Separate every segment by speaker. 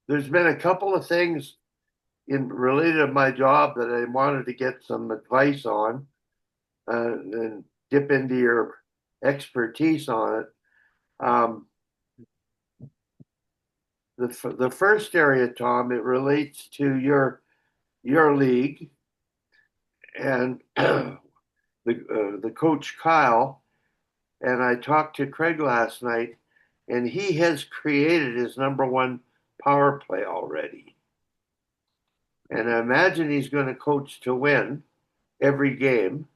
Speaker 1: there's been a couple of things in related to my job that I wanted to get some advice on and dip into your expertise on it. Um, the first area, Tom, it relates to your league and the coach Kyle. And I talked to Craig last night, and he has created his number one power play already. And I imagine he's going to coach to win every game.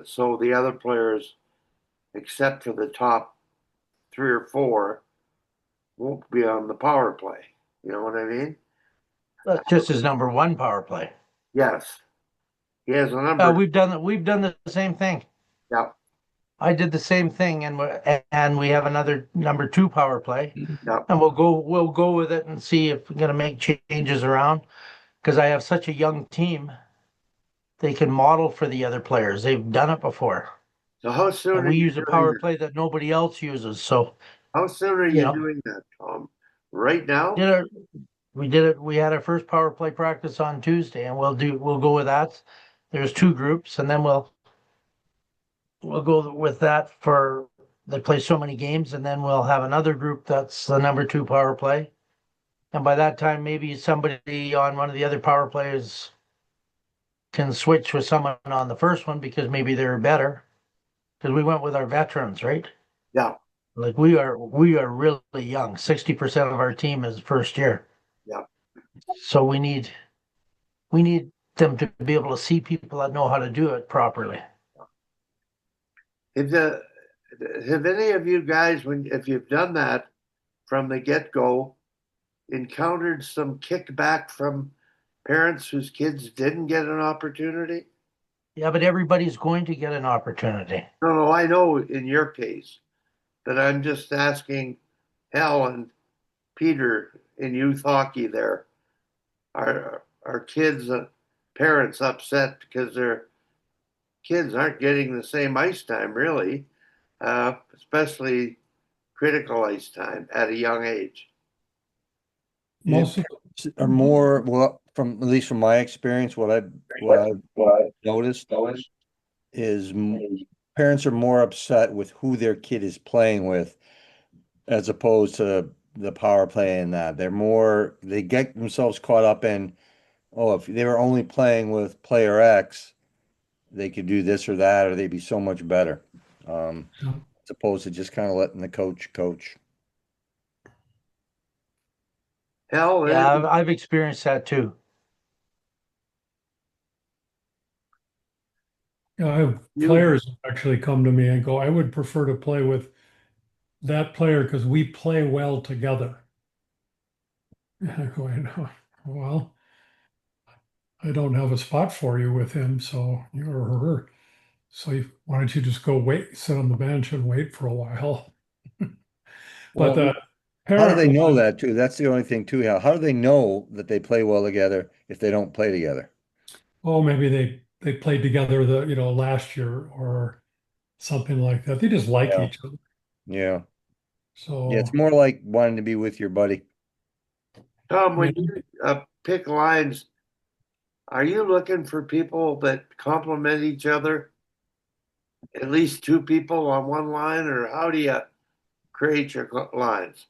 Speaker 1: So the other players, except for the top three or four, won't be on the power play. You know what I mean?
Speaker 2: That's just his number one power play.
Speaker 1: Yes, he has a number.
Speaker 2: We've done the same thing.
Speaker 1: Yeah,
Speaker 2: I did the same thing, and we have another number two power play,
Speaker 1: yeah.
Speaker 2: and we'll go with it and see if we're gonna make changes around because I have such a young team. They can model for the other players. They've done it before,
Speaker 1: So how soon
Speaker 2: and
Speaker 1: are
Speaker 2: we
Speaker 1: you
Speaker 2: use a
Speaker 1: doing
Speaker 2: power
Speaker 1: that?
Speaker 2: play that nobody else uses. So,
Speaker 1: How soon are
Speaker 2: you
Speaker 1: you
Speaker 2: know,
Speaker 1: doing that, Tom? Right now?
Speaker 2: did it. We did it. We had our first power play practice on Tuesday, and we'll go with that. There's two groups, and then we'll go with that for they play so many games, and then we'll have another group that's the number two power play. And by that time, maybe somebody on one of the other power plays can switch with someone on the first one because maybe they're better. Because we went with our veterans, right?
Speaker 1: Yeah,
Speaker 2: Like we are really young. 60% of our team is first year.
Speaker 1: yeah.
Speaker 2: So we need them to be able to see people that know how to do it properly.
Speaker 1: If the, have any of you guys, when if you've done that from the get-go, encountered some kickback from parents whose kids didn't get an opportunity?
Speaker 2: Yeah, but everybody's going to get an opportunity.
Speaker 1: No, no, I know in your case, but I'm just asking Hal and Peter in youth hockey there. Are kids, parents upset because their kids aren't getting the same ice time, really, especially critical ice time at a young age?
Speaker 3: Yeah,
Speaker 4: Most of
Speaker 3: parents are more, well, from at least from my experience, what I've noticed is parents are more upset with who their kid is playing with as opposed to the power play and that. They get themselves caught up in, oh, if they were only playing with player X, they could do this or that, or they'd be so much better. As opposed to just kind of letting the coach coach.
Speaker 1: Hell,
Speaker 2: Yeah, I've experienced that too.
Speaker 4: I have
Speaker 1: you,
Speaker 4: players actually come to me and go, I would prefer to play with that player because we play well together. And I go, I know, well, I don't have a spot for you with him, so you're her. So why don't you just go wait, sit on the bench and wait for a while? But
Speaker 3: Well,
Speaker 4: the
Speaker 3: how do they
Speaker 4: parent
Speaker 3: know
Speaker 4: one,
Speaker 3: that too? That's the only thing too. How do they know that they play well together if they don't play together?
Speaker 4: oh, maybe they played together last year or something like that. They just like
Speaker 3: Yeah.
Speaker 4: each other.
Speaker 3: Yeah. Yeah, it's
Speaker 4: So
Speaker 3: more like wanting to be with your buddy.
Speaker 1: Tom,
Speaker 4: yeah,
Speaker 1: when you pick lines, are you looking for people that complement each other? At least two people on one line, or how do you create your lines?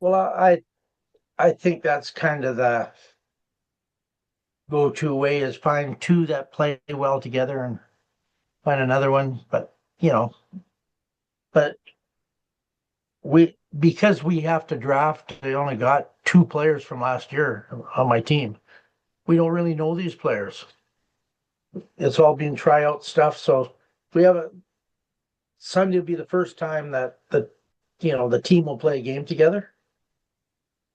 Speaker 2: Well, I think that's kind of the go-to way is find two that play well together and find another one. But because we have to draft, I only got two players from last year on my team. We don't really know these players. It's all been tryout stuff. So we have a Sunday will be the first time that the team will play a game together.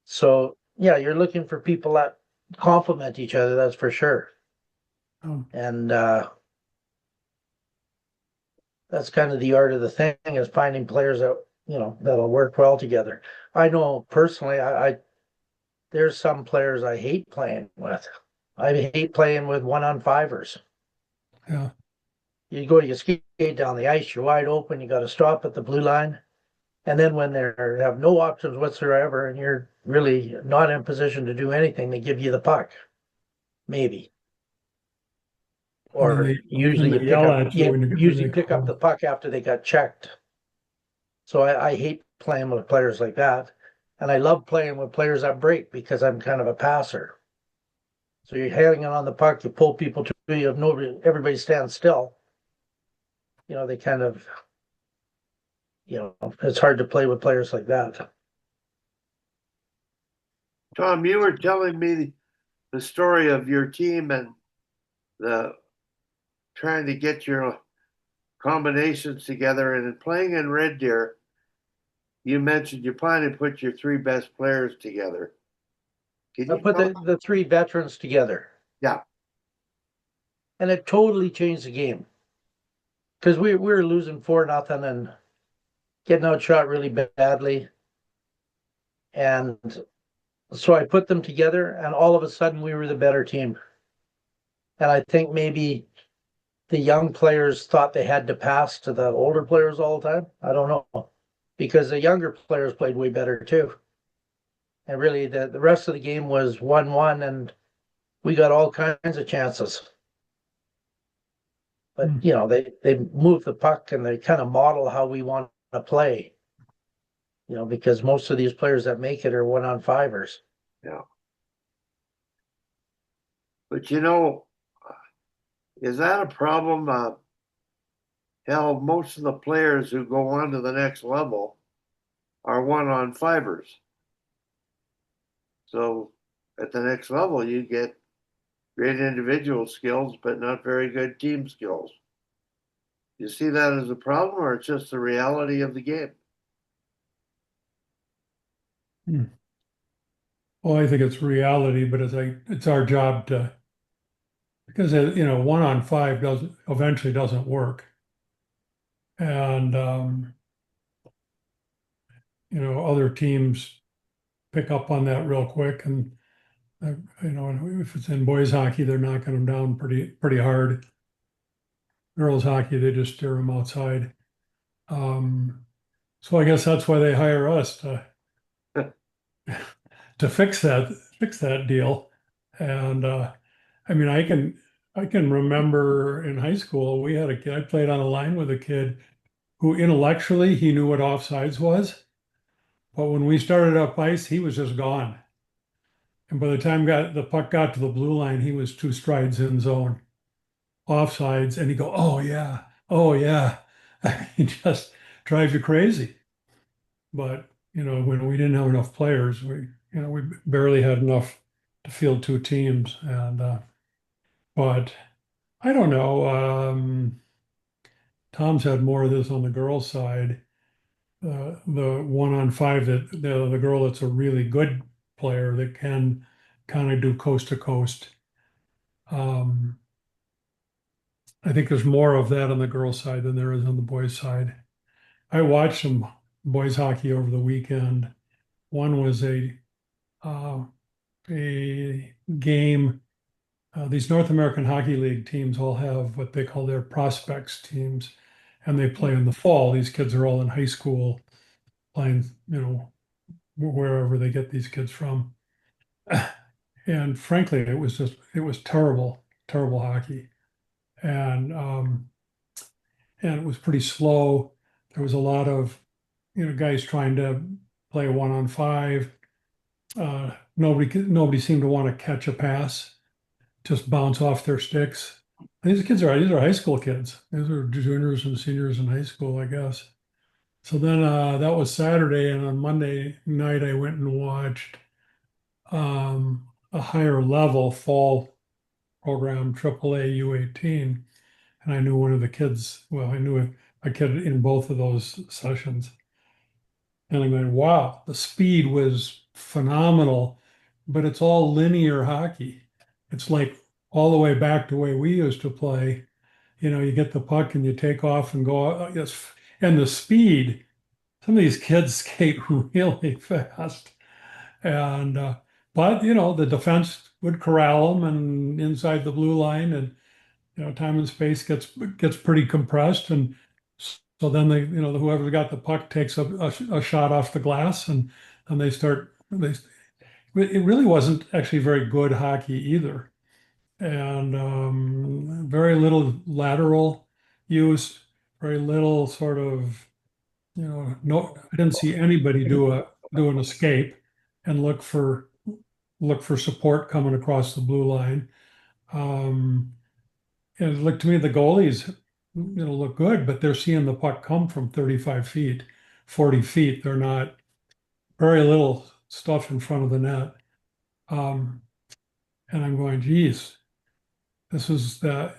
Speaker 2: So yeah, you're looking for people that complement each other, that's for sure.
Speaker 4: um,
Speaker 2: And that's kind of the art of the thing is finding players that'll work well together. I know personally, I there's some players I hate playing with. I hate playing with one on fivers.
Speaker 4: yeah,
Speaker 2: You skate down the ice, you're wide open, you got to stop at the blue line. And then when they have no options whatsoever and you're really not in position to do anything, they give you the puck, maybe.
Speaker 4: And then
Speaker 2: Or
Speaker 4: then
Speaker 2: usually
Speaker 4: they yell at you when
Speaker 2: usually
Speaker 4: they
Speaker 2: pick up the
Speaker 4: call.
Speaker 2: puck after they got checked. So I hate playing with players like that. And I love playing with players that break because I'm kind of a passer. So you're hanging on the puck, you pull people to you, if nobody, everybody stands still. They kind of, it's hard to play with players like that.
Speaker 1: Tom, you were telling me the story of your team and the trying to get your combinations together. And in playing in Red Deer, you mentioned you plan to put your three best players together. Can
Speaker 2: I
Speaker 1: you
Speaker 2: put
Speaker 1: tell?
Speaker 2: the three veterans together,
Speaker 1: Yeah,
Speaker 2: and it totally changed the game because we were losing 4-0 and getting outshot really badly. And so I put them together, and all of a sudden we were the better team. And I think maybe the young players thought they had to pass to the older players all the time. I don't know, because the younger players played way better too. And really, the rest of the game was 1-1, and we got all kinds of chances. But
Speaker 4: Hmm.
Speaker 2: they move the puck and they kind of model how we want to play. Because most of these players that make it are 1-on-5ers.
Speaker 1: yeah. But is that a problem? Hell, most of the players who go on to the next level are 1-on-5ers. So at the next level, you get great individual skills, but not very good team skills. You see that as a problem, or it's just the reality of the game?
Speaker 4: Hmm. Well, I think it's reality, but it's our job to, because 1-on-5 doesn't eventually doesn't work. And other teams pick up on that real quick, and if it's in boys hockey, they're knocking them down pretty hard. Girls hockey, they just steer them outside. Um, so I guess that's why they hire us to fix that deal. And I mean, I can remember in high school we had a kid. I played on a line with a kid who intellectually he knew what offsides was, but when we started up ice, he was just gone. And by the time the puck got to the blue line, he was 2 strides in zone, offsides, and he go, oh yeah, he just drives you crazy. But when we didn't have enough players, we barely had enough to field 2 teams, and but I don't know. Tom's had more of this on the girls' side. The 1-on-5 that the girl that's a really good player that can kind of do coast to coast. Um, I think there's more of that on the girls' side than there is on the boys' side. I watched some boys hockey over the weekend. One was a game. These North American Hockey League teams all have what they call their prospects teams, and they play in the fall. These kids are all in high school playing, wherever they get these kids from. And frankly, it was terrible, terrible hockey, and it was pretty slow. There was a lot of guys trying to play 1-on-5. Nobody seemed to want to catch a pass, just bounce off their sticks. These are high school kids. These are juniors and seniors in high school, I guess. So then that was Saturday, and on Monday night I went and watched a higher level fall program, AAA U18, and I knew one of the kids. Well, I knew a kid in both of those sessions, and I'm going, wow, the speed was phenomenal, but it's all linear hockey. It's like all the way back to the way we used to play. You get the puck and you take off and go. Yes, and the speed. Some of these kids skate really fast, and but the defense would corral them and inside the blue line, and time and space gets pretty compressed, and So then whoever got the puck takes a shot off the glass, and it really wasn't actually very good hockey either. And very little lateral use, very little sort of, no, I didn't see anybody do an escape and look for support coming across the blue line. Um, and it looked to me the goalies, look good, but they're seeing the puck come from 35 feet, 40 feet. They're not very little stuff in front of the net. Um, and I'm going, geez, this is the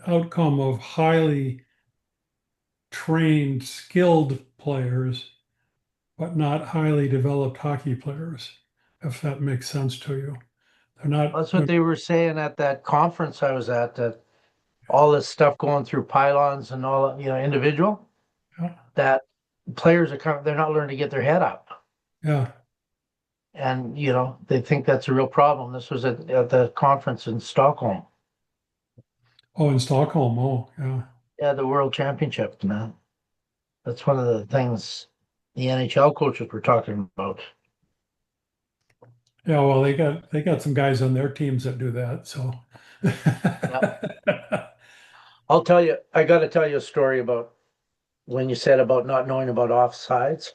Speaker 4: outcome of highly trained, skilled players, but not highly developed hockey players, if that makes sense to you. They're not,
Speaker 2: That's what they were saying at that conference I was at, that all this stuff going through pylons and all, individual,
Speaker 4: yeah,
Speaker 2: that players are they're not learning to get their head up.
Speaker 4: yeah.
Speaker 2: And, they think that's a real problem. This was at the conference in Stockholm.
Speaker 4: Oh, in Stockholm. Oh, yeah.
Speaker 2: Yeah, the World Championship, man. That's one of the things the NHL coaches were talking about.
Speaker 4: Yeah, well, they got some guys on their teams that do that. So,
Speaker 2: Yeah. I got to tell you a story about when you said about not knowing about offsides.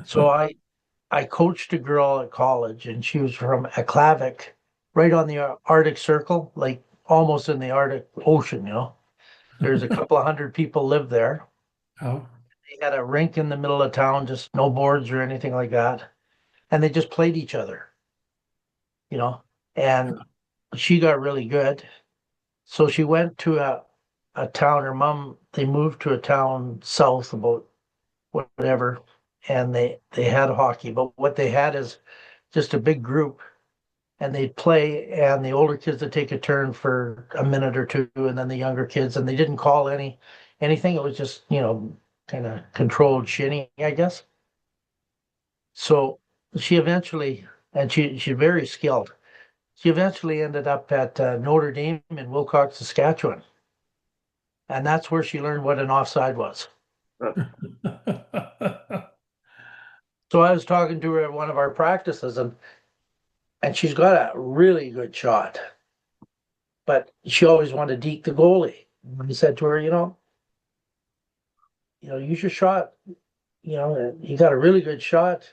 Speaker 2: So I coached a girl at college, and she was from Aklavik, right on the Arctic Circle, like almost in the Arctic Ocean, There's a couple of hundred people live there.
Speaker 4: oh,
Speaker 2: They had a rink in the middle of town, just no boards or anything like that. And they just played each other, you know, and she got really good. So she went to a town, her mom, they moved to a town south about whatever, and they had hockey. But what they had is just a big group, and they'd play, and the older kids would take a turn for a minute or two, and then the younger kids, and they didn't call anything. It was just, kind of controlled shinny, I guess. So she eventually, and she's very skilled. She eventually ended up at Notre Dame in Wilcox, Saskatchewan, and that's where she learned what an offside was. So I was talking to her at one of our practices, and she's got a really good shot, but she always wanted to deke the goalie. And I said to her, use your shot. You got a really good shot.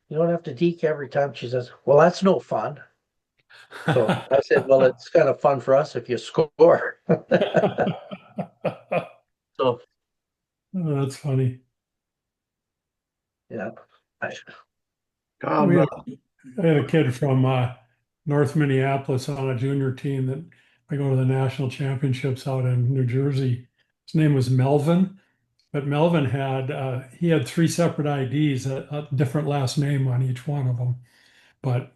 Speaker 2: You don't have to deke every time. She says, well, that's no fun. So I said, well, it's kind of fun for us if you score. So,
Speaker 4: Oh, that's funny.
Speaker 2: yeah. I,
Speaker 4: We
Speaker 1: Tom,
Speaker 4: had, I had a kid from North Minneapolis on a junior team that I go to the national championships out in New Jersey. His name was Melvin, but Melvin he had three separate IDs, a different last name on each one of them. But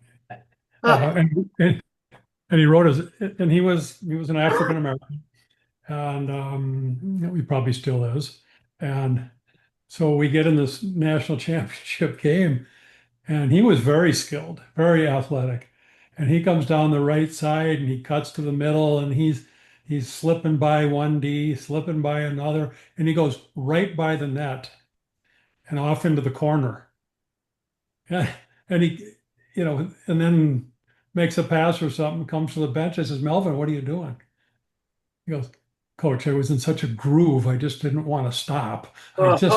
Speaker 1: ah,
Speaker 4: and he wrote and he was an African American, and he probably still is. And so we get in this national championship game, and he was very skilled, very athletic. And he comes down the right side and he cuts to the middle, and he's slipping by one D, slipping by another, and he goes right by the net and off into the corner. And, and and then makes a pass or something, comes to the bench. I says, Melvin, what are you doing? He goes, Coach, I was in such a groove, I just didn't want to stop. I just